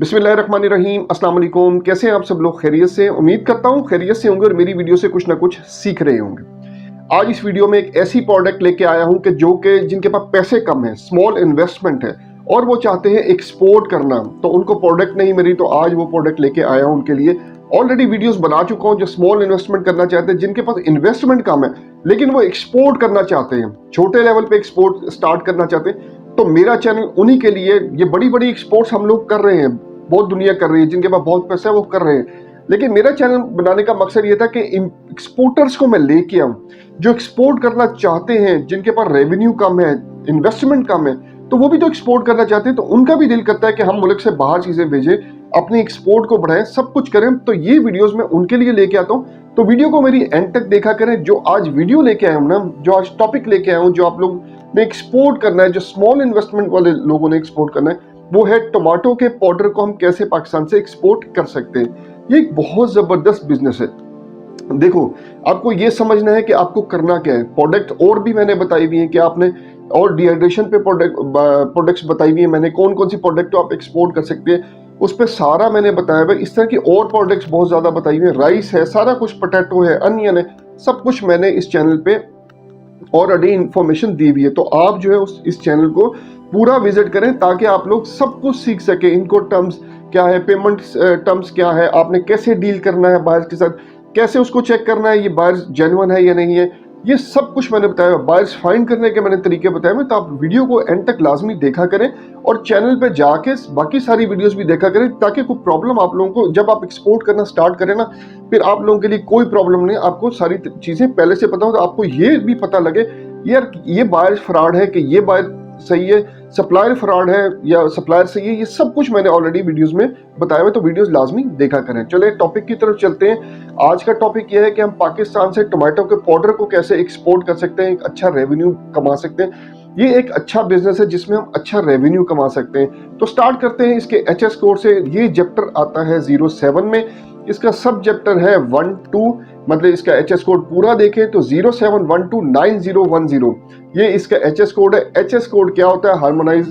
बिस्मिल्लाहिर्रहमानिर्रहीम, अस्सलाम वालेकुम। कैसे हैं आप सब लोग? खैरियत से? उम्मीद करता हूँ खैरियत से होंगे और मेरी वीडियो से कुछ ना कुछ सीख रहे होंगे। आज इस वीडियो में एक ऐसी प्रोडक्ट लेके आया हूँ कि जिनके पास पैसे कम है, स्मॉल इन्वेस्टमेंट है और वो चाहते हैं एक्सपोर्ट करना, तो उनको प्रोडक्ट नहीं मिली तो आज वो प्रोडक्ट लेके आया हूँ उनके लिए। ऑलरेडी वीडियोस बना चुका हूँ जो स्मॉल इन्वेस्टमेंट करना चाहते हैं, जिनके पास इन्वेस्टमेंट कम है लेकिन वो एक्सपोर्ट करना चाहते हैं, छोटे लेवल पे एक्सपोर्ट स्टार्ट करना चाहते हैं, तो मेरा चैनल उन्हीं के लिए। ये बड़ी बड़ी एक्सपोर्ट्स हम लोग कर रहे हैं, बहुत दुनिया कर रही है, जिनके पास बहुत पैसा है वो कर रहे हैं, लेकिन मेरा चैनल बनाने का मकसद ये था कि एक्सपोर्टर्स को मैं लेके आऊं जो एक्सपोर्ट करना चाहते हैं, जिनके पास रेवेन्यू कम है, इन्वेस्टमेंट कम है, तो वो भी तो एक्सपोर्ट करना चाहते हैं, तो उनका भी दिल करता है कि हम मुल्क से बाहर चीजें भेजें, अपनी एक्सपोर्ट को बढ़ाएं, सब कुछ करें। तो ये वीडियोस मैं उनके लिए लेके आता हूं, तो वीडियो को मेरी एंड तक देखा करें। जो आज वीडियो लेके आया हूं ना, जो आज टॉपिक लेके आया हूं, जो आप लोग ने एक्सपोर्ट करना है, जो स्मॉल इन्वेस्टमेंट वाले लोगों ने एक्सपोर्ट करना है, वो है टमाटो के पाउडर को हम कैसे पाकिस्तान से एक्सपोर्ट कर सकते हैं। ये एक बहुत जबरदस्त बिजनेस है। देखो, आपको ये समझना है कि आपको करना क्या है। प्रोडक्ट और भी मैंने बताई हुई है कि आपने, और डिहाइड्रेशन पे प्रोडक्ट्स बताई हुई है मैंने, कौन कौन सी प्रोडक्ट आप एक्सपोर्ट कर सकते हैं उस पर सारा मैंने बताया हुआ है। इस तरह की और प्रोडक्ट्स बहुत ज्यादा बताई हुई है, राइस है, सारा कुछ, पोटैटो है, अनियन है, सब कुछ मैंने इस चैनल पे ऑलरेडी इंफॉर्मेशन दी हुई है। तो आप जो है इस चैनल को पूरा विजिट करें ताकि आप लोग सब कुछ सीख सके। इनको टर्म्स क्या है, पेमेंट टर्म्स क्या है, आपने कैसे डील करना है बायर्स के साथ, कैसे उसको चेक करना है ये बायर्स जेन्युइन है या नहीं है, ये सब कुछ मैंने बताया। बायर्स फाइंड करने के मैंने तरीके बताए हैं, तो आप वीडियो को एंड तक लाजमी देखा करें और चैनल पे जाके बाकी सारी वीडियोस भी देखा करें, ताकि कोई प्रॉब्लम आप लोगों को, जब आप एक्सपोर्ट करना स्टार्ट करें ना, फिर आप लोगों के लिए कोई प्रॉब्लम नहीं, आपको सारी चीजें पहले से पता हो, तो आपको ये भी पता लगे यार ये बायर फ्रॉड है कि ये बायर सही है, सप्लायर फ्रॉड है या सप्लायर सही है। ये सब कुछ मैंने ऑलरेडी वीडियोस में बताया हुआ, तो वीडियोस लाजमी देखा करें। चले टॉपिक की तरफ चलते हैं। आज का टॉपिक ये है कि हम पाकिस्तान से टमाटो के पाउडर को कैसे एक्सपोर्ट कर सकते हैं, एक अच्छा रेवेन्यू कमा सकते हैं। ये एक अच्छा बिजनेस है जिसमें हम अच्छा रेवेन्यू कमा सकते हैं। तो स्टार्ट करते हैं इसके HS कोड से। ये चैप्टर आता है 07 में, इसका सब चैप्टर है 1-2, मतलब इसका HS कोड पूरा देखें तो 07129010, ये इसका HS कोड है। HS कोड क्या होता है? हार्मोनाइज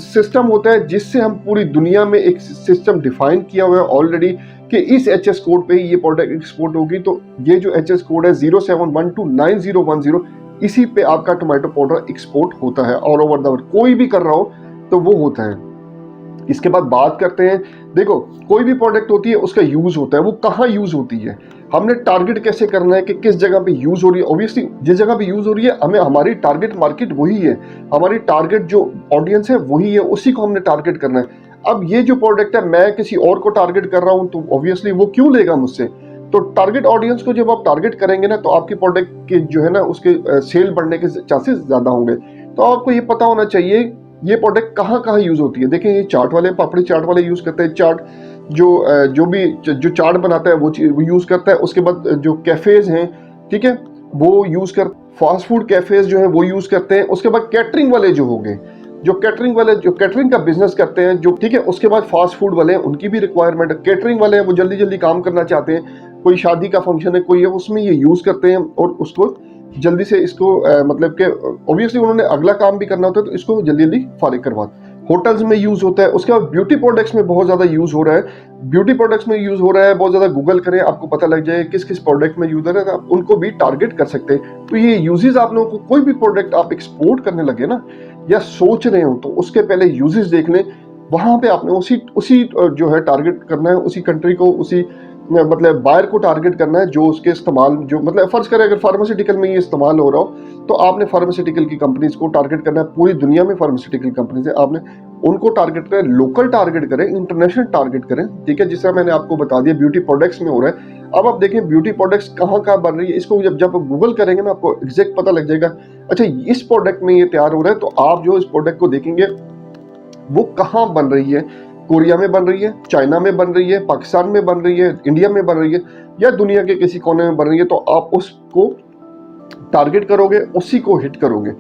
सिस्टम होता है, जिससे हम पूरी दुनिया में एक सिस्टम डिफाइन किया हुआ है ऑलरेडी कि इस HS कोड पे ही ये प्रोडक्ट एक्सपोर्ट होगी। तो ये जो HS कोड है 07129010, इसी पे आपका टोमेटो पाउडर एक्सपोर्ट होता है ऑल ओवर द वर्ल्ड। कोई भी कर रहा हो तो वो होता है। इसके बाद बात करते हैं, देखो कोई भी प्रोडक्ट होती है उसका यूज होता है, वो कहाँ यूज होती है, हमने टारगेट कैसे करना है कि किस जगह पे यूज हो रही है। ऑब्वियसली जिस जगह पे यूज हो रही है, हमें हमारी टारगेट मार्केट वही है, हमारी टारगेट जो ऑडियंस है वही है, उसी को हमने टारगेट करना है। अब ये जो प्रोडक्ट है मैं किसी और को टारगेट कर रहा हूँ, तो ऑब्वियसली वो क्यों लेगा मुझसे। तो टारगेट ऑडियंस को जब आप टारगेट करेंगे ना, तो आपकी प्रोडक्ट के जो है ना उसके सेल बढ़ने के चांसेस ज्यादा होंगे। तो आपको ये पता होना चाहिए ये प्रोडक्ट कहाँ कहाँ यूज होती है। देखें, ये चाट वाले, पापड़ी चाट वाले यूज करते हैं चाट, जो चाट बनाता है वो यूज करता है। उसके बाद जो कैफेज हैं, ठीक है, वो यूज कर, फास्ट फूड कैफेज जो है वो यूज करते हैं। उसके बाद कैटरिंग वाले जो हो गए, जो कैटरिंग का बिजनेस करते हैं, जो, ठीक है, उसके बाद फास्ट फूड वाले हैं, उनकी भी रिक्वायरमेंट। कैटरिंग वाले हैं वो जल्दी जल्दी काम करना चाहते हैं, कोई शादी का फंक्शन है कोई है, उसमें ये यूज करते हैं और उसको जल्दी से इसको मतलब कि ऑब्वियसली उन्होंने अगला काम भी करना होता है, तो इसको जल्दी जल्दी फारिग करवा। होटल्स में यूज होता है। उसके बाद ब्यूटी प्रोडक्ट्स में बहुत ज्यादा यूज हो रहा है, ब्यूटी प्रोडक्ट्स में यूज हो रहा है बहुत ज्यादा। गूगल करें, आपको पता लग जाए किस किस प्रोडक्ट में यूज हो रहा है, आप उनको भी टारगेट कर सकते हैं। तो ये यूजेस आप लोगों को, कोई भी प्रोडक्ट आप एक्सपोर्ट करने लगे ना या सोच रहे हो, तो उसके पहले यूजेस देख लें, वहां पे आपने उसी जो है टारगेट करना है, उसी कंट्री को, उसी मतलब बायर को टारगेट करना है, जो उसके इस्तेमाल, जो मतलब फर्ज करें अगर फार्मास्यूटिकल में ये इस्तेमाल हो रहा हो, तो आपने फार्मास्यूटिकल की कंपनीज को टारगेट करना है। पूरी दुनिया में फार्मास्यूटिकल कंपनीज है, आपने उनको टारगेट करें, लोकल टारगेट करें, इंटरनेशनल टारगेट करें, ठीक है, जिससे मैंने आपको बता दिया ब्यूटी प्रोडक्ट्स में हो रहा है। अब आप देखें ब्यूटी प्रोडक्ट्स कहाँ कहाँ बन रही है, इसको जब गूगल करेंगे ना, आपको एग्जैक्ट पता लग जाएगा। अच्छा, इस प्रोडक्ट में ये तैयार हो रहा है, तो आप जो इस प्रोडक्ट को देखेंगे वो कहाँ बन रही है, कोरिया में बन रही है, चाइना में बन रही है, पाकिस्तान में बन रही है, इंडिया में बन रही है, या दुनिया के किसी कोने में बन रही है, तो आप उसको टारगेट करोगे, उसी को हिट करोगे।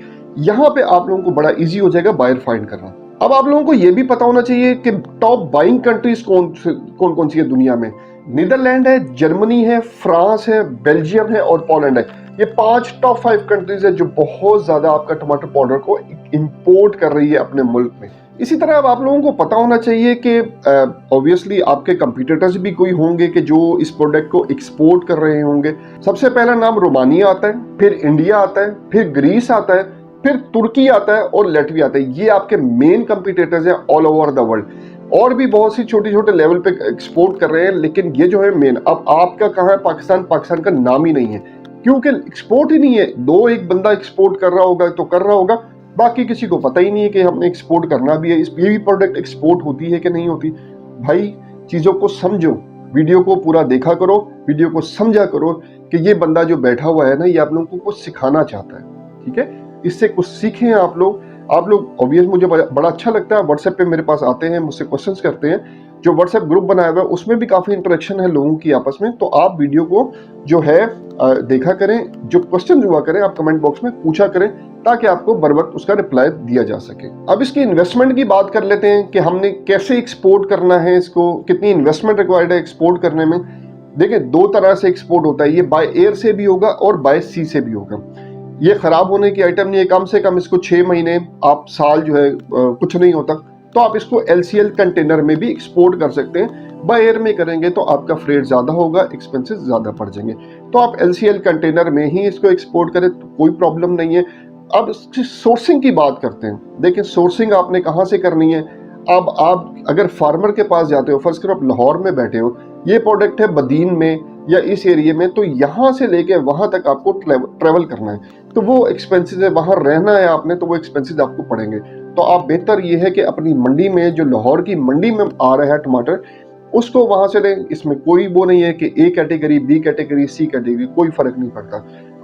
यहाँ पे आप लोगों को बड़ा इजी हो जाएगा बायर फाइंड करना। अब आप लोगों को यह भी पता होना चाहिए कि टॉप बाइंग कंट्रीज कौन कौन सी है दुनिया में। नीदरलैंड है, जर्मनी है, फ्रांस है, बेल्जियम है और पोलैंड है। ये 5 टॉप 5 कंट्रीज है जो बहुत ज्यादा आपका टमाटर पाउडर को इंपोर्ट कर रही है अपने मुल्क में। इसी तरह अब आप लोगों को पता होना चाहिए कि ऑब्वियसली आपके कंपटीटर्स भी कोई होंगे कि जो इस प्रोडक्ट को एक्सपोर्ट कर रहे होंगे। सबसे पहला नाम रोमानिया आता है, फिर इंडिया आता है, फिर ग्रीस आता है, फिर तुर्की आता है और लातविया आता है। ये आपके मेन कंपटीटर्स हैं ऑल ओवर द वर्ल्ड। और भी बहुत सी छोटे छोटे लेवल पे एक्सपोर्ट कर रहे हैं, लेकिन ये जो है मेन। अब आपका कहाँ है पाकिस्तान? पाकिस्तान का नाम ही नहीं है, क्योंकि एक्सपोर्ट ही नहीं है। दो एक बंदा एक्सपोर्ट कर रहा होगा तो कर रहा होगा, बाकी किसी को पता ही नहीं है कि हमने एक्सपोर्ट करना भी है। ये भी प्रोडक्ट एक्सपोर्ट होती है कि नहीं होती। भाई चीजों को समझो, वीडियो को पूरा देखा करो, वीडियो को समझा करो कि ये बंदा जो बैठा हुआ है ना, ये आप लोगों को कुछ सिखाना चाहता है। ठीक है, इससे कुछ सीखें आप लोग। ऑब्वियस मुझे बड़ा अच्छा लगता है, व्हाट्सएप पे मेरे पास आते हैं, मुझसे क्वेश्चंस करते हैं। जो व्हाट्सएप ग्रुप बनाया हुआ है उसमें भी काफी इंटरेक्शन है लोगों की आपस में। तो आप वीडियो को जो है देखा करें, जो क्वेश्चन हुआ करें आप कमेंट बॉक्स में पूछा करें, ताकि आपको बर वक्त उसका रिप्लाई दिया जा सके। अब इसकी इन्वेस्टमेंट की बात कर लेते हैं कि हमने कैसे एक्सपोर्ट करना है, इसको कितनी इन्वेस्टमेंट रिक्वायर्ड है एक्सपोर्ट करने में। देखिए, दो तरह से एक्सपोर्ट होता है, ये बाय एयर से भी होगा और बाय सी से भी होगा। ये खराब होने की आइटम नहीं है, कम से कम इसको 6 महीने आप साल जो है कुछ नहीं होता, तो आप इसको LCL कंटेनर में भी एक्सपोर्ट कर सकते हैं। बाय एयर में करेंगे तो आपका फ्रेट ज्यादा होगा, एक्सपेंसेस ज्यादा पड़ जाएंगे। तो आप LCL कंटेनर में ही इसको एक्सपोर्ट करें तो कोई प्रॉब्लम नहीं है। अब इसकी सोर्सिंग की बात करते हैं। देखिए, सोर्सिंग आपने कहाँ से करनी है। अब आप अगर फार्मर के पास जाते हो, फर्स्ट करो आप लाहौर में बैठे हो, ये प्रोडक्ट है बदीन में या इस एरिया में, तो यहाँ से लेके वहां तक आपको ट्रेवल करना है, तो वो एक्सपेंसेस है। वहां रहना है आपने, तो वो एक्सपेंसेस आपको पड़ेंगे। तो आप बेहतर ये है कि अपनी मंडी में, जो लाहौर की मंडी में आ रहा है टमाटर, उसको वहां से लें। इसमें कोई वो नहीं है कि A category, B category, C category, कोई फर्क नहीं पड़ता।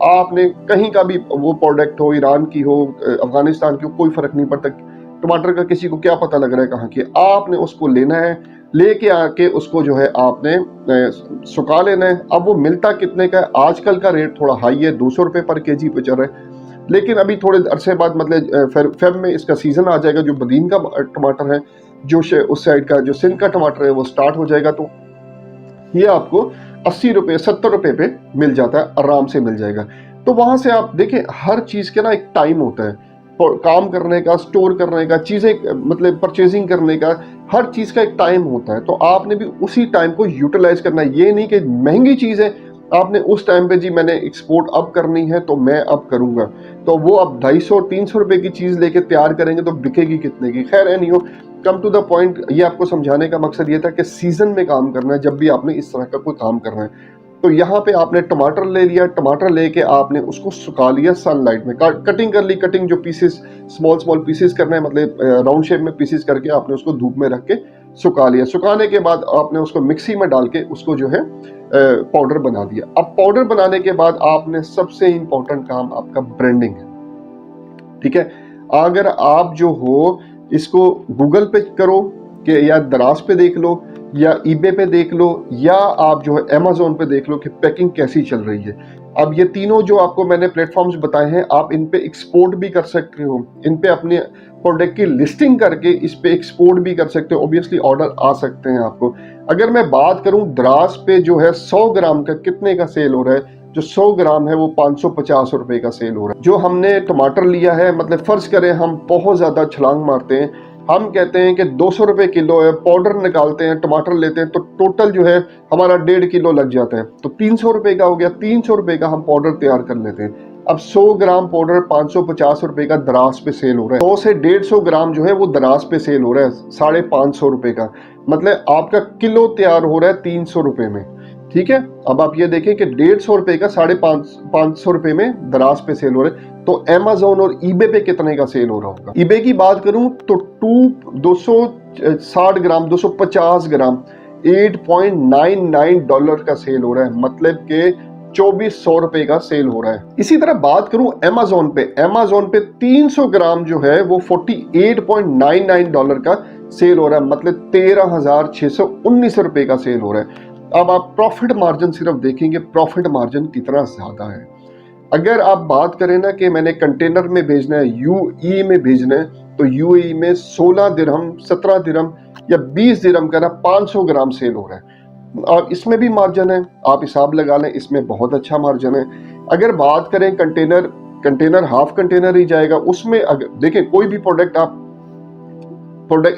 आपने कहीं का भी वो प्रोडक्ट हो, ईरान की हो, अफगानिस्तान की हो, कोई फर्क नहीं पड़ता। टमाटर का किसी को क्या पता लग रहा है कहाँ की। आपने उसको लेना है, लेके आके उसको जो है आपने सुखा लेना है। अब वो मिलता कितने का है? आजकल का रेट थोड़ा हाई है, 200 रुपये पर केजी पे चल रहा है, लेकिन अभी थोड़े अरसे बाद मतलब फेब में इसका सीजन आ जाएगा। जो बदीन का टमाटर है, जो उस साइड का जो सिंध का टमाटर है, वो स्टार्ट हो जाएगा, तो ये आपको 80 रुपये 70 रुपये पे मिल जाता है, आराम से मिल जाएगा। तो वहां से आप देखें, हर चीज के ना एक टाइम होता है, काम करने का, स्टोर करने का, चीजें मतलब परचेजिंग करने का, हर चीज का एक टाइम होता है। तो आपने भी उसी टाइम को यूटिलाइज करना है। ये नहीं कि महंगी चीज है, आपने उस टाइम पे जी मैंने एक्सपोर्ट अब करनी है तो मैं अब करूंगा, तो वो अब 250-300 रुपए की चीज लेके तैयार करेंगे तो बिकेगी कितने की। खैर है नहीं हो, कम टू द पॉइंट। ये आपको समझाने का मकसद ये था कि सीजन में काम करना है, जब भी आपने इस तरह का कोई काम करना है। तो यहाँ पे आपने टमाटर ले लिया, टमाटर लेके आपने उसको सुखा लिया सनलाइट में, कटिंग कर ली। कटिंग जो पीसेस स्मॉल पीसेस करना है, मतलब राउंड शेप में पीसेस करके आपने उसको धूप में रख के सुखा लिया। सुखाने के बाद आपने उसको मिक्सी में डाल के उसको जो है पाउडर बना दिया। अब पाउडर बनाने के बाद आपने सबसे इंपॉर्टेंट काम आपका ब्रांडिंग है। ठीक है, अगर आप जो हो इसको गूगल पे करो कि या दराज पे देख लो या eBay पे देख लो या आप जो है Amazon पे देख लो कि पैकिंग कैसी चल रही है। अब ये तीनों जो आपको मैंने प्लेटफॉर्म्स बताए हैं, आप इन पे एक्सपोर्ट भी कर सकते हो, इन पे अपने प्रोडक्ट की लिस्टिंग करके इस पे एक्सपोर्ट भी कर सकते हो। ऑब्वियसली ऑर्डर आ सकते हैं आपको। अगर मैं बात करूं दराज पे जो है 100 ग्राम का कितने का सेल हो रहा है, जो 100 ग्राम है वो 550 रुपए का सेल हो रहा है। जो हमने टमाटर लिया है, मतलब फर्ज करें हम बहुत ज्यादा छलांग मारते हैं, हम कहते हैं कि 200 रुपए किलो है, पाउडर निकालते हैं, टमाटर लेते हैं, तो टोटल जो है हमारा 1.5 किलो लग जाता है, तो 300 रुपए का हो गया। 300 रुपए का हम पाउडर तैयार कर लेते हैं। अब 100 ग्राम पाउडर 550 रुपए का दराज पे सेल हो रहा है। 100 से 150 ग्राम जो है वो दराज पे सेल हो रहा है 550 रुपए का, मतलब आपका किलो तैयार हो रहा है 300 रुपए में। ठीक है, अब आप ये देखें कि 150 रुपए का 550 रुपए में दराज पे सेल हो रहा है। तो Amazon और eBay पे कितने का सेल हो रहा होगा। eBay की बात करूं तो 260 ग्राम 250 ग्राम $8.99 का सेल हो रहा है, मतलब के 2400 रुपए का सेल हो रहा है। इसी तरह बात करूं Amazon पे 300 ग्राम जो है वो $48.99 का सेल हो रहा है, मतलब 13,619 रुपए का सेल हो रहा है। अब आप प्रॉफिट मार्जिन सिर्फ देखेंगे, प्रॉफिट मार्जिन कितना ज्यादा है। अगर आप बात करें ना कि मैंने कंटेनर में भेजना है, UAE में भेजना है, तो UAE में 16 दिरहम 17 दिरहम या 20 दिरहम का ना 500 ग्राम सेल हो रहा है। और इसमें भी मार्जिन है, आप हिसाब लगा लें, इसमें बहुत अच्छा मार्जिन है। अगर बात करें कंटेनर हाफ कंटेनर ही जाएगा उसमें। अगर देखें कोई भी प्रोडक्ट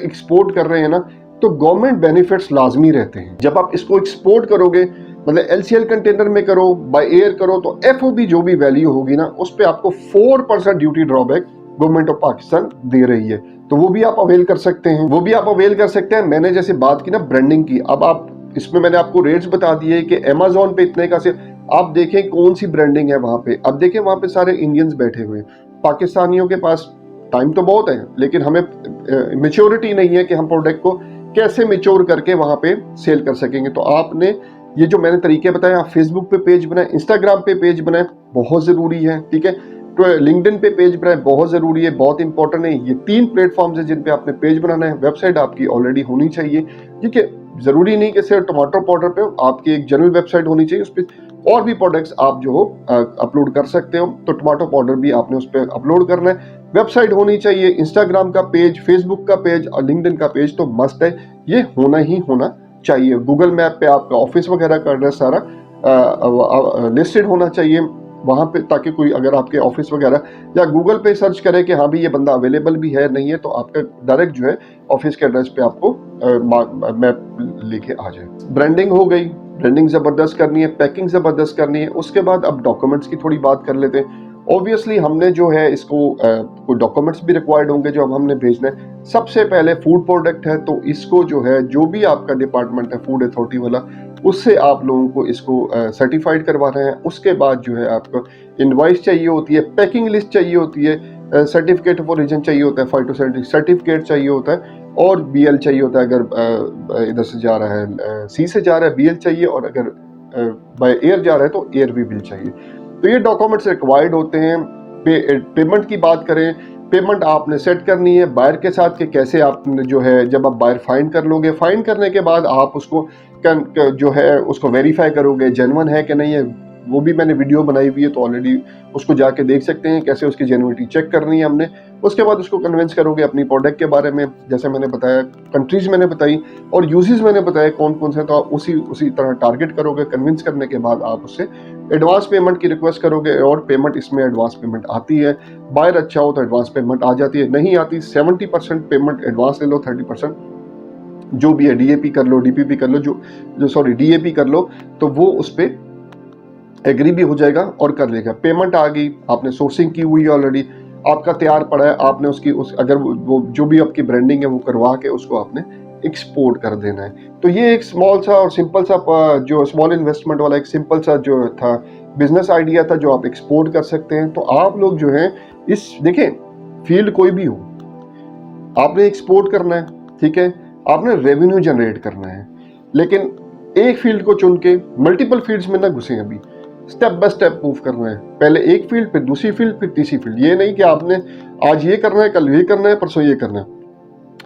एक्सपोर्ट कर रहे हैं ना, तो गवर्नमेंट बेनिफिट्स लाजमी रहते हैं। जब आप इसको एक्सपोर्ट करोगे, मतलब एलसीएल कंटेनर में करो, बाय एयर करो, तो एफओबी जो भी वैल्यू होगी ना, उस पर आपको 4% duty drawback government of Pakistan दे रही है। तो वो भी आप अवेल कर सकते हैं, मैंने जैसे बात की ना ब्रांडिंग की, अब आप इसमें मैंने आपको रेट्स बता दिए कि अमेजोन पे इतने का से, आप देखें कौन सी ब्रांडिंग है वहां पे। अब देखें वहां पे सारे इंडियंस बैठे हुए हैं, पाकिस्तानियों के पास टाइम तो बहुत है, लेकिन हमें मेच्योरिटी नहीं है कि हम प्रोडक्ट को कैसे मेच्योर करके वहां पे सेल कर सकेंगे। तो आपने ये जो मैंने तरीके बताए, आप फेसबुक पे पेज बनाए, इंस्टाग्राम पे पेज बनाए, बहुत जरूरी है, ठीक है। तो लिंक्डइन पे पेज बनाए, बहुत जरूरी है, बहुत इंपॉर्टेंट है। ये 3 प्लेटफॉर्म्स है जिन पे आपने पेज बनाना है। वेबसाइट आपकी ऑलरेडी होनी चाहिए, ठीक है। जरूरी नहीं कि सिर्फ टमाटर पाउडर पे हो, आपकी एक जनरल वेबसाइट होनी चाहिए, उस पर और भी प्रोडक्ट्स आप जो हो अपलोड कर सकते हो। तो टमाटो पाउडर भी आपने उस पर अपलोड करना है। वेबसाइट होनी चाहिए, इंस्टाग्राम का पेज, फेसबुक का पेज और लिंक्डइन का पेज तो मस्ट है, ये होना ही होना चाहिए। गूगल मैप पे आपका ऑफिस वगैरह का एड्रेस सारा लिस्टेड होना चाहिए वहां पे, ताकि कोई अगर आपके ऑफिस वगैरह या गूगल पे सर्च करे कि हाँ भी ये बंदा अवेलेबल भी है नहीं है, तो आपका डायरेक्ट जो है ऑफिस के एड्रेस पे आपको मैप लेके आ जाए। ब्रांडिंग हो गई, ब्रांडिंग जबरदस्त करनी है, पैकिंग जबरदस्त करनी है। उसके बाद अब डॉक्यूमेंट्स की थोड़ी बात कर लेते हैं। ऑब्वियसली हमने जो है इसको कोई डॉक्यूमेंट्स भी रिक्वायर्ड होंगे जो अब हमने भेजना है। सबसे पहले फूड प्रोडक्ट है, तो इसको जो है जो भी आपका डिपार्टमेंट है फूड अथॉरिटी वाला, उससे आप लोगों को इसको सर्टिफाइड करवा रहे हैं। उसके बाद जो है आपको इनवॉइस चाहिए होती है, पैकिंग लिस्ट चाहिए होती है, सर्टिफिकेट ऑफ ओरिजिन चाहिए होता है, फाइटोसैनिटरी सर्टिफिकेट चाहिए होता है, और बीएल चाहिए होता है। अगर इधर से जा रहा है सी से जा रहा है बीएल चाहिए, और अगर बाय एयर जा रहा है तो एयर भी बिल चाहिए। तो ये डॉक्यूमेंट्स रिक्वायर्ड होते हैं। पेमेंट की बात करें, पेमेंट आपने सेट करनी है बायर के साथ कि कैसे आपने जो है, जब आप बायर फाइंड कर लोगे, फाइंड करने के बाद आप उसको जो है उसको वेरीफाई करोगे जेन्युइन है कि नहीं है। वो भी मैंने वीडियो बनाई हुई है, तो ऑलरेडी उसको जाके देख सकते हैं कैसे उसकी जेन्युइनिटी चेक करनी है हमने। उसके बाद उसको कन्विंस करोगे अपनी प्रोडक्ट के बारे में, जैसे मैंने बताया कंट्रीज मैंने बताई और यूजेस मैंने बताया कौन कौन से, तो आप उसी तरह टारगेट करोगे। कन्विंस करने के बाद आप उससे एडवांस पेमेंट की रिक्वेस्ट करोगे, और पेमेंट इसमें एडवांस पेमेंट आती है। बायर अच्छा हो तो एडवांस पेमेंट आ जाती है, नहीं आती 70% पेमेंट एडवांस ले लो, 30% जो भी है डीएपी कर लो, डीपीपी कर लो, डीएपी कर लो, तो वो उस पर एग्री भी हो जाएगा और कर लेगा। पेमेंट आ गई, आपने सोर्सिंग की हुई है ऑलरेडी, आपका तैयार पड़ा है, आपने अगर वो जो भी आपकी ब्रांडिंग है वो करवा के उसको आपने एक्सपोर्ट कर देना है। तो ये एक स्मॉल सा और सिंपल सा जो स्मॉल इन्वेस्टमेंट वाला एक सिंपल सा जो था बिजनेस आइडिया था जो आप एक्सपोर्ट कर सकते हैं। तो आप लोग जो है इस देखें, फील्ड कोई भी हो, आपने एक्सपोर्ट करना है, ठीक है, आपने रेवेन्यू जनरेट करना है, लेकिन एक फील्ड को चुन के मल्टीपल फील्ड्स में ना घुसे। अभी स्टेप बाय स्टेप मूव करना है, पहले एक फील्ड, फिर दूसरी फील्ड, फिर तीसरी फील्ड। ये नहीं कि आपने आज ये करना है, कल ये करना है, परसों ये करना है,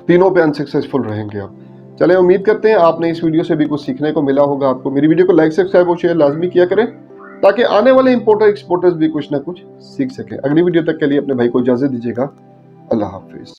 तीनों पे अनसक्सेसफुल रहेंगे आप। चले, उम्मीद करते हैं आपने इस वीडियो से भी कुछ सीखने को मिला होगा। आपको मेरी वीडियो को लाइक, सब्सक्राइब और शेयर लाजमी किया करें, ताकि आने वाले इंपोर्टर एक्सपोर्टर्स भी कुछ ना कुछ सीख सकें। अगली वीडियो तक के लिए अपने भाई को इजाजत दीजिएगा। अल्लाह हाफिज।